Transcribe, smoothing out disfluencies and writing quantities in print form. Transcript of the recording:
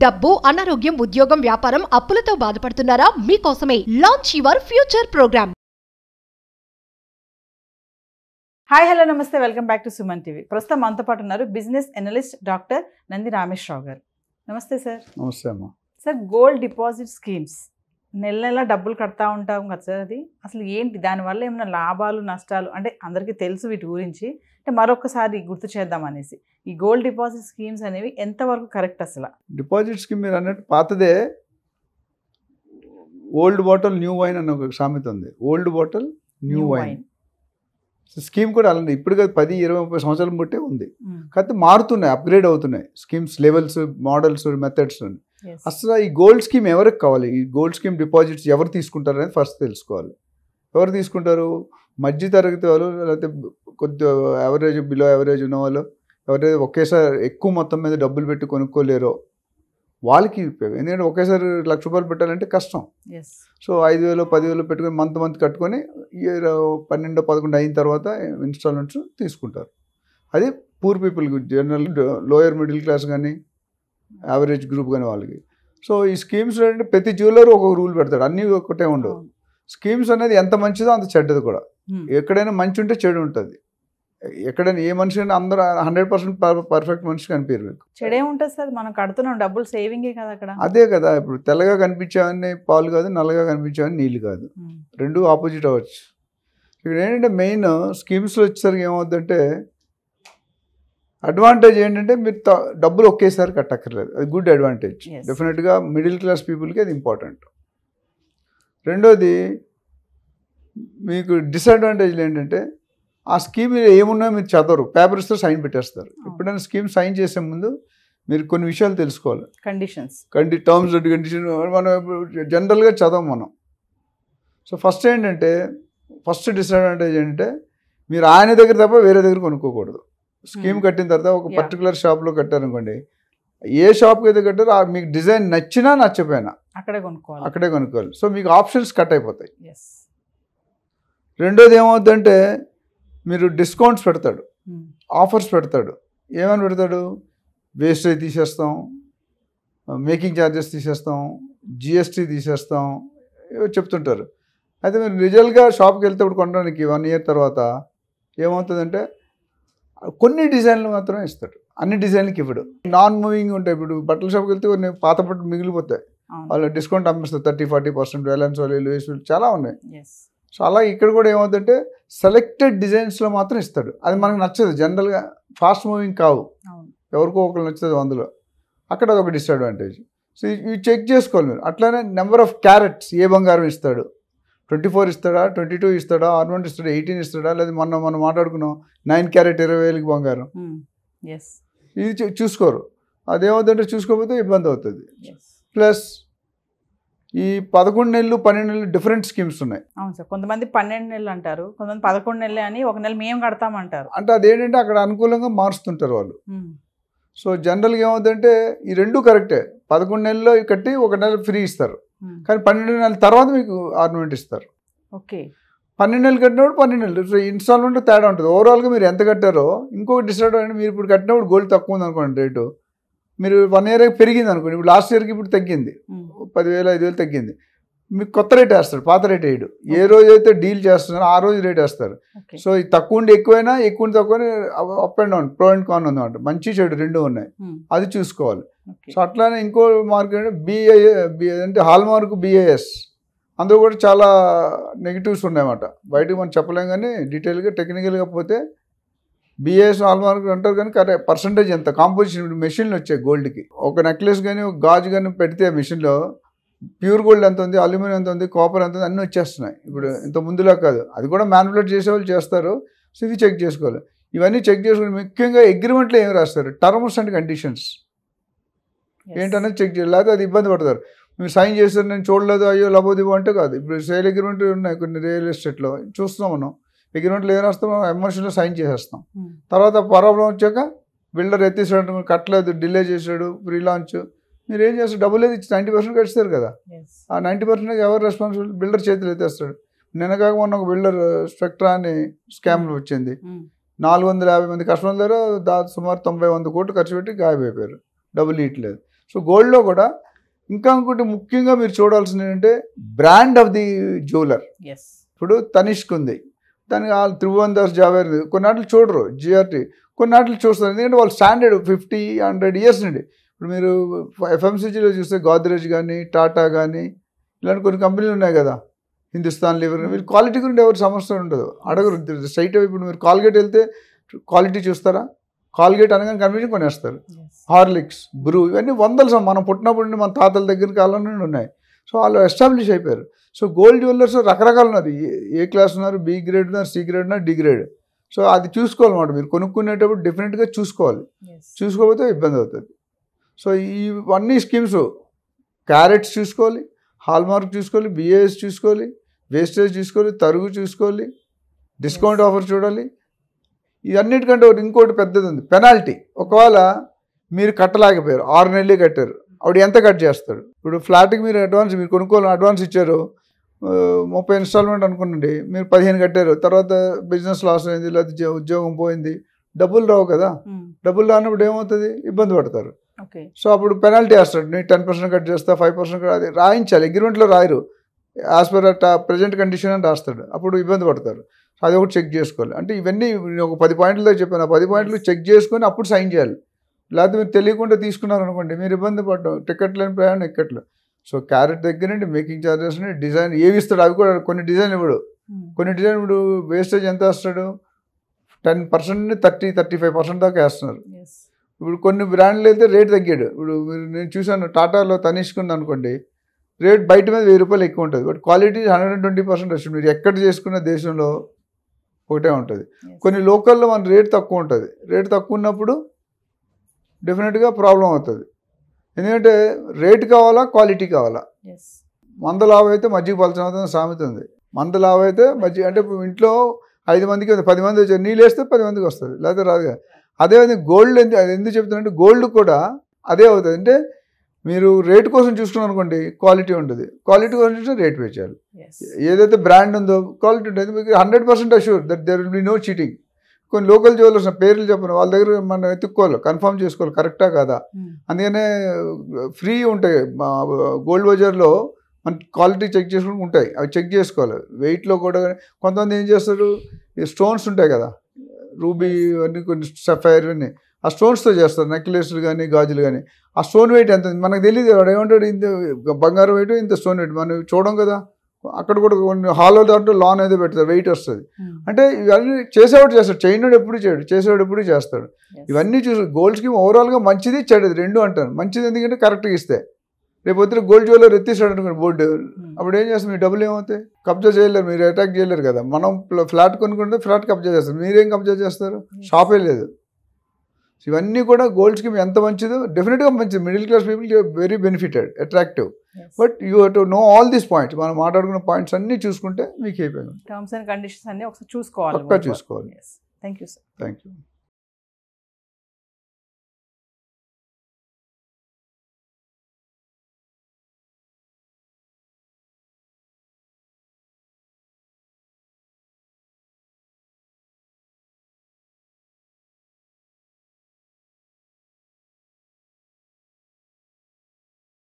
డబ్బు, అనారోగ్యం, ఉద్యోగం, వ్యాపారం, అప్పులతో బాధపడుతున్నారా? మీకోసమే launch your future programme. Hi hello నమస్తే, welcome back to Suman TV. ప్రస్తుతం మనతో పాటు ఉన్నారు business analyst doctor Nandi Rameshwararao గారు. నమస్తే సార్. నమస్తే అమ్మా. సార్, గోల్డ్ డిపాజిట్ స్కీమ్స్ నెల నెల డబ్బులు కడతా ఉంటాం కదా సార్, అది అసలు ఏంటి, దానివల్ల ఏమైనా లాభాలు నష్టాలు అంటే అందరికీ తెలుసు వీటి గురించి, అంటే మరొకసారి గుర్తు చేద్దాం అనేసి. ఈ గోల్డ్ డిపాజిట్ స్కీమ్స్ అనేవి ఎంతవరకు కరెక్ట్? అసలు డిపాజిట్ స్కీమ్ మీరు అన్నట్టు పాతదే, ఓల్డ్ బాటిల్ న్యూ వైన్ అన్న ఒక సామెత ఉంది. Old bottle new wine scheme కూడా అలాంటి ఇప్పుడు కాదు, 10, 20, 30 సంవత్సరాల బట్టే ఉంది. కాకపోతే మారుతున్నాయి, అప్గ్రేడ్ అవుతున్నాయి స్కీమ్స్, లెవెల్స్, మోడల్స్, మెథడ్స్. అసలు ఈ గోల్డ్ స్కీమ్ ఎవరికి కావాలి? ఈ గోల్డ్ స్కీమ్ డిపాజిట్స్ ఎవరు తీసుకుంటారు అనేది ఫస్ట్ తెలుసుకోవాలి. ఎవరు తీసుకుంటారు? మధ్య తరగతి వాళ్ళు, లేకపోతే కొద్దిగా యావరేజ్, బిలో యావరేజ్ ఉన్న వాళ్ళు, ఎవరైతే ఒకేసారి ఎక్కువ మొత్తం మీద డబ్బులు పెట్టి కొనుక్కోలేరో వాళ్ళకి ఉపయోగం. ఎందుకంటే ఒకేసారి ₹1,00,000 పెట్టాలంటే కష్టం. సో 5,000, 10,000 పెట్టుకొని మంత్ కట్టుకొని 12, 11 అయిన తర్వాత ఇన్స్టాల్మెంట్స్ తీసుకుంటారు. అది పూర్ పీపుల్కి, జనరల్ లోయర్ మిడిల్ క్లాస్ కానీ యావరేజ్ గ్రూప్ కానీ వాళ్ళకి. సో ఈ స్కీమ్స్ అంటే ప్రతి జ్యువెలర్ ఒక రూల్ పెడతాడు, అన్నీ ఒకటే ఉండవు. స్కీమ్స్ అనేది ఎంత మంచిదో అంత చెడ్డది కూడా. ఎక్కడైనా మంచి ఉంటే చెడు ఉంటుంది. ఎక్కడైనా ఏ మనిషి అయినా అందరూ 100% పర్ఫెక్ట్ మనిషి కనిపించారు మీకు. చెడే ఉంటుంది సార్, మనం కడుతున్నాం డబ్బులు, సేవింగే కదా అక్కడ. అదే కదా, ఇప్పుడు తెల్లగా కనిపించావని పాలు కాదు, నల్లగా కనిపించావని నీళ్ళు కాదు, రెండు ఆపోజిట్ అవ్వచ్చు. ఇక్కడ ఏంటంటే మెయిన్ స్కీమ్స్లో వచ్చేసరికి ఏమవుతుందంటే అడ్వాంటేజ్ ఏంటంటే మీరు డబ్బులు ఒకేసారి కట్టక్కర్లేదు, అది గుడ్ అడ్వాంటేజ్. డెఫినెట్గా మిడిల్ క్లాస్ పీపుల్కి అది ఇంపార్టెంట్. రెండోది మీకు డిసడ్వాంటేజ్లు ఏంటంటే ఆ స్కీమ్ ఏమున్నాయో మీరు చదవరు, పేపర్స్తో సైన్ పెట్టేస్తారు. ఎప్పుడైనా స్కీమ్ సైన్ చేసే ముందు మీరు కొన్ని విషయాలు తెలుసుకోవాలి. టర్మ్స్ అండ్ కండిషన్ మనం జనరల్గా చదవం మనం. సో ఫస్ట్ డిసడ్వాంటేజ్ ఏంటంటే మీరు ఆయన దగ్గర తప్ప వేరే దగ్గర కొనుక్కోకూడదు. స్కీమ్ కట్టిన తర్వాత ఒక పర్టికులర్ షాప్లో కట్టారనుకోండి, ఏ షాప్కి అయితే కట్టారో మీకు డిజైన్ నచ్చినా నచ్చపోయినా అక్కడే కొనుక్కోవాలి. సో మీకు ఆప్షన్స్ కట్ అయిపోతాయి. రెండోది ఏమవుతుందంటే మీరు డిస్కౌంట్స్ పెడతాడు, ఆఫర్స్ పెడతాడు. ఏమని పెడతాడు? వేస్టేజ్ తీసేస్తాం, మేకింగ్ ఛార్జెస్ తీసేస్తాం, GST తీసేస్తాం, చెప్తుంటారు. అయితే మీరు రిజల్ట్గా షాప్కి వెళ్తే కొనడానికి 1 year తర్వాత ఏమవుతుందంటే కొన్ని డిజైన్లు మాత్రమే ఇస్తాడు, అన్ని డిజైన్లకి ఇవ్వడు. నాన్ మూవింగ్ ఉంటాయి. ఇప్పుడు బట్టల షాప్కి వెళ్తే కొన్ని పాత బట్టలు మిగిలిపోతాయి, వాళ్ళు డిస్కౌంట్ అమ్మిస్తారు 30-40%. వేలన్స్ వాళ్ళు, లూయిస్ చాలా ఉన్నాయి. సో అలా ఇక్కడ కూడా ఏమవుతుందంటే సెలెక్టెడ్ డిజైన్స్లో మాత్రం ఇస్తాడు. అది మనకు నచ్చదు, జనరల్గా ఫాస్ట్ మూవింగ్ కావు, ఎవరికో ఒకరు నచ్చుతుంది అందులో. అక్కడ అదొక డిసడ్వాంటేజ్. సో ఇవి చెక్ చేసుకోవాలి మీరు. అట్లానే నెంబర్ ఆఫ్ క్యారెట్స్, ఏ బంగారం ఇస్తాడు, 24 ఇస్తాడా, 22 ఇస్తాడా, ఆర్నమెంట్ ఇస్తాడా, 18 ఇస్తాడా, లేదా మనం మాట్లాడుకున్నాం 9 క్యారెట్ 20,000 బంగారం, ఇది చూసుకోరు. అదేమవుతుందంటే చూసుకోకపోతే ఇబ్బంది అవుతుంది. ప్లస్ ఈ 11 నెలలు 12 నెలలు డిఫరెంట్ స్కీమ్స్ ఉన్నాయి. అవును సార్, కొంతమంది 12 నెలలు అంటారు, కొంతమంది 11 నెలలు అని, 1 నెల మేము కడతామంటారు. అంటే అదేంటంటే అక్కడ అనుకూలంగా మారుస్తుంటారు వాళ్ళు. సో జనరల్గా ఏమవుతుందంటే ఈ రెండు కరెక్టే, 11 నెలల్లో కట్టి 1 నెల ఫ్రీ ఇస్తారు, కానీ 12 నెలల తర్వాత మీకు ఆర్నమెంట్ ఇస్తారు. ఓకే, 12 నెలలు కట్టినప్పుడు 12 నెలలు. సో ఇన్స్టాల్మెంట్ తేడా ఉంటుంది. ఓవరాల్గా మీరు ఎంత కట్టారో. ఇంకొక డిసడ్వాంటేజ్, మీరు ఇప్పుడు కట్టినప్పుడు గోల్డ్ తక్కువ ఉంది అనుకోండి రేటు, మీరు 1 year పెరిగింది అనుకోండి, ఇప్పుడు లాస్ట్ ఇయర్కి ఇప్పుడు తగ్గింది, 10,000, 5,000 తగ్గింది, మీకు కొత్త రేట్ వేస్తాడు, పాత రేట్ వేయడు. ఏ రోజు అయితే డీల్ చేస్తున్నారో ఆ రోజు రేట్ వేస్తారు. సో ఈ తక్కువ ఉండి ఎక్కువైనా, ఎక్కువ ఉండి తక్కువ, up and down, pro and con ఉందన్నమాట, మంచి చెడు రెండు ఉన్నాయి, అది చూసుకోవాలి. సో అట్లానే ఇంకో మార్కెట్ అంటే హాల్ మార్క్ BIS, అందులో కూడా చాలా నెగిటివ్స్ ఉన్నాయన్నమాట. బయటకు మనం చెప్పలేం, కానీ డీటెయిల్గా టెక్నికల్గా పోతే BIS హాల్ మార్క్ అంటారు, కానీ కరెక్ట్ పర్సంటేజ్ ఎంత కాంపోజిషన్. మెషిన్లు వచ్చాయి గోల్డ్కి, ఒక నెక్లెస్ కానీ ఒక గాజు కానీ పెడితే మెషిన్లో ప్యూర్ గోల్డ్ ఎంత ఉంది, అల్యూమినియం ఎంత ఉంది, కాపర్ ఎంత ఉంది, అన్నీ వచ్చేస్తున్నాయి. ఇప్పుడు ఇంత ముందులా కాదు, అది కూడా మ్యానుపులేట్ చేసేవాళ్ళు చేస్తారు. సో ఇది చెక్ చేసుకోవాలి. ఇవన్నీ చెక్ చేసుకుని ముఖ్యంగా అగ్రిమెంట్లో ఏం రాస్తారు, టర్మ్స్ అండ్ కండిషన్స్ ఏంటనేది చెక్ చేయాలి. లేకపోతే అది ఇబ్బంది పడతారు. మీరు సైన్ చేస్తారు, నేను చూడలేదు, అయ్యో లబోదిబో అంటే కాదు. ఇప్పుడు సేల్ అగ్రిమెంట్ ఉన్నాయి కొన్ని రియల్ ఎస్టేట్లో, చూస్తున్నాం మనం. అగ్రిమెంట్లో ఏం రాస్తాం, ఎమర్షన్లో సైన్ చేసేస్తాం. తర్వాత ప్రాబ్లం వచ్చాక బిల్డర్ ఎత్తేసాడు, కట్టలేదు, డిలే చేశాడు, ఫ్రీ లాంచ్, మీరు ఏం చేస్తారు, డబ్బులు ఏది 90% కట్టిస్తారు కదా, ఆ 90% ఎవరు రెస్పాన్సిబుల్? బిల్డర్ చేతులు ఎత్తేస్తాడు. నిన్నగాక మొన్న ఒక బిల్డర్ స్పెక్ట్రా అని స్కామ్లో వచ్చింది, 450 మంది కస్టమర్ల దగ్గర సుమారు 90-100 కోట్లు ఖర్చు పెట్టి గాయమైపోయారు, డబ్బులు ఇవ్వట్లేదు. సో గోల్డ్లో కూడా ఇంకా ఇంకోటి ముఖ్యంగా మీరు చూడాల్సింది ఏంటంటే brand of the jeweller. Yes. ఇప్పుడు తనిష్క్ ఉంది, దానికి వాళ్ళు త్రిభువన్ జావేర్, కొన్నాళ్ళు చూడరు, జిఆర్టీ కొన్నాళ్ళు చూస్తారు, ఎందుకంటే వాళ్ళు స్టాండర్డ్ 50-100 years నుండి. ఇప్పుడు మీరు FMCGలో చూస్తే గోద్రేజ్ కానీ టాటా కానీ ఇలాంటి కొన్ని కంపెనీలు ఉన్నాయి కదా, హిందుస్థాన్ లివర్, వీళ్ళు క్వాలిటీ గురించి ఎవరు సమస్య ఉండదు, అడగరు స్ట్రైట్. ఇప్పుడు మీరు కాల్గేట్ వెళ్తే క్వాలిటీ చూస్తారా? కాల్గేట్ అనగానే కన్విషన్ కొనేస్తారు. హార్లిక్స్, బ్రూ, ఇవన్నీ వందలు మనం పుట్టినప్పటి నుండి మన తాతల దగ్గర కాలం నుండి ఉన్నాయి. సో వాళ్ళు ఎస్టాబ్లిష్ అయిపోయారు. సో గోల్డ్ జ్యువెలర్స్ రకరకాలు ఉన్నారు, ఏ క్లాస్ ఉన్నారు, B grade ఉన్నారు, C grade ఉన్నారు, D grade. సో అది చూసుకోవాలన్నమాట, మీరు కొనుక్కునేటప్పుడు డెఫినెట్గా చూసుకోవాలి, చూసుకోకపోతే ఇబ్బంది అవుతుంది. సో ఇవన్నీ స్కీమ్స్, క్యారెట్స్ చూసుకోవాలి, హాల్మార్క్ చూసుకోవాలి, BAS చూసుకోవాలి, వేస్టేజ్ చూసుకోవాలి, తరుగు చూసుకోవాలి, డిస్కౌంట్ ఆఫర్ చూడాలి. ఇవన్నిటికంటే ఇంకోటి పెద్దది ఉంది, పెనాల్టీ. ఒకవేళ మీరు కట్టలేకపోయారు, 6 నెలలు కట్టారు, అప్పుడు ఎంత కట్ చేస్తాడు? ఇప్పుడు ఫ్లాట్కి మీరు అడ్వాన్స్, మీరు కొనుక్కోవాలి, అడ్వాన్స్ ఇచ్చారు, 30 ఇన్స్టాల్మెంట్ అనుకోండి, మీరు 15 కట్టారు, తర్వాత బిజినెస్ లాస్ అయింది, లేకపోతే ఉద్యోగం పోయింది, డబ్బులు రావు కదా, డబ్బులు రానప్పుడు ఏమవుతుంది? ఇబ్బంది పడతారు. సో అప్పుడు పెనాల్టీ వేస్తాడు, నేను 10% కట్ చేస్తా, 5% కట్, అది రాయించాలి, అగ్రిమెంట్లో రాయరు, యాజ్ పర్ ప్రజెంట్ కండిషన్ అని రాస్తాడు, అప్పుడు ఇబ్బంది పడతారు. అది ఒకటి చెక్ చేసుకోవాలి. అంటే ఇవన్నీ ఒక 10 పాయింట్లతో చెప్పాను, 10 పాయింట్లు చెక్ చేసుకొని అప్పుడు సైన్ చేయాలి. లేకపోతే మీరు తెలియకుండా తీసుకున్నారనుకోండి, మీరు ఇబ్బంది పడ్డాం, టికెట్ లేని ప్రయాణం ఎక్కట్లు. సో క్యారెట్ దగ్గర నుండి మేకింగ్ ఛార్జెస్ నుండి డిజైన్ ఏవి ఇస్తాడు, అవి కూడా కొన్ని డిజైన్ ఇవ్వడు, కొన్ని డిజైన్ ఇప్పుడు వేస్టేజ్ ఎంత వేస్తాడు, 10% నుండి 30-35% దాకా వేస్తున్నారు. ఇప్పుడు కొన్ని బ్రాండ్లు అయితే రేట్ తగ్గాడు. ఇప్పుడు నేను చూసాను, టాటాలో తనిష్క్ ఉంది అనుకోండి, రేట్ బయట మీద ₹1000 ఎక్కువ ఉంటుంది, బట్ క్వాలిటీ 120% వస్తుంది. మీరు ఎక్కడ చేసుకున్న దేశంలో ఒకటే ఉంటుంది. కొన్ని లోకల్లో మన రేట్ తక్కువ ఉంటుంది, రేట్ తక్కువ ఉన్నప్పుడు డెఫినెట్గా ప్రాబ్లం అవుతుంది. ఎందుకంటే రేట్ కావాలా, క్వాలిటీ కావాలా. మంద లావు అయితే మజ్జిగ పలచన అవుతుంది సామెత ఉంది. మంద లావు అయితే మజ్జిగ, అంటే ఇంట్లో 5 మందికి 10 మంది వచ్చారు, నీళ్ళు వేస్తే 10 మందికి వస్తుంది, లేకపోతే రాదుగా. అదేవిధంగా గోల్డ్ అది ఎందుకు చెప్తున్నానంటే, గోల్డ్ కూడా అదే అవుతుంది. అంటే మీరు రేట్ కోసం చూసుకున్నారు అనుకోండి, క్వాలిటీ ఉంటుంది, క్వాలిటీ కోసం చూస్తే రేట్ పే చేయాలి. ఏదైతే బ్రాండ్ ఉందో క్వాలిటీ ఉంటుంది, మీకు 100% assure that there will be no cheating. కొన్ని లోకల్ జ్యువెలర్స్ పేర్లు చెప్పను, వాళ్ళ దగ్గర మనం ఎత్తుక్కోవాలి, కన్ఫర్మ్ చేసుకోవాలి కరెక్టా కాదా. అందుకనే ఫ్రీ ఉంటాయి గోల్డ్ బజార్లో, మన క్వాలిటీ చెక్ చేసుకుని ఉంటాయి, అవి చెక్ చేసుకోవాలి. వెయిట్లో కూడా కొంతమంది ఏం చేస్తారు, ఈ స్టోన్స్ ఉంటాయి కదా, రూబీ అన్నీ, కొన్ని సఫైర్ అన్నీ, ఆ స్టోన్స్తో చేస్తారు, నెక్లెస్లు కానీ గాజులు కానీ. ఆ స్టోన్ వెయిట్ ఎంత మనకు తెలియదు, వాడు ఏమంటాడు, ఇంత బంగారం వెయిట్, ఇంత స్టోన్ వెయిట్ మనం చూడం కదా. అక్కడ కూడా కొన్ని హాలో దాంట్లో లాన్ అయితే పెడతారు, వెయిట్ వస్తుంది. అంటే ఇవన్నీ చేసేవాడు చేస్తాడు, చేయనోడు ఎప్పుడు చేయడు, చేసేవాడు ఎప్పుడు చేస్తాడు. ఇవన్నీ చూసి గోల్డ్ స్కీమ్ ఓవరాల్గా మంచిది చెడ్డది రెండు అంటాను. మంచిది ఎందుకంటే కరెక్ట్గా ఇస్తే, రేపు పొద్దున గోల్డ్ జ్యువెలర్ ఎత్తిస్తాడు అనుకోండి బోర్డు, అప్పుడు ఏం చేస్తారు, మీ డబ్బులు ఏమవుతాయి, కబ్జా చేయలేరు, మీరు అటాక్ చేయలేరు కదా. మనం ఫ్లాట్ కొనుక్కుంటే ఫ్లాట్ కబ్జా చేస్తారు, మీరేం కబ్జా చేస్తారు, షాపే లేదు. ఇవన్నీ కూడా గోల్డ్ స్కీమ్ ఎంత మంచిదో డెఫినెట్గా మంచిది, మిడిల్ క్లాస్ పీపుల్కి very benefited, attractive. But you have to know all these points, మనం మాట్లాడుకున్న పాయింట్స్ అన్నీ చూసుకుంటే మీకు అయిపోయింది. టర్మ్స్ అండ్ కండిషన్స్ అన్నీ ఒకసారి చూసుకోవాలి, పక్కా చూసుకోవాలి. Thank you sir. Thank you.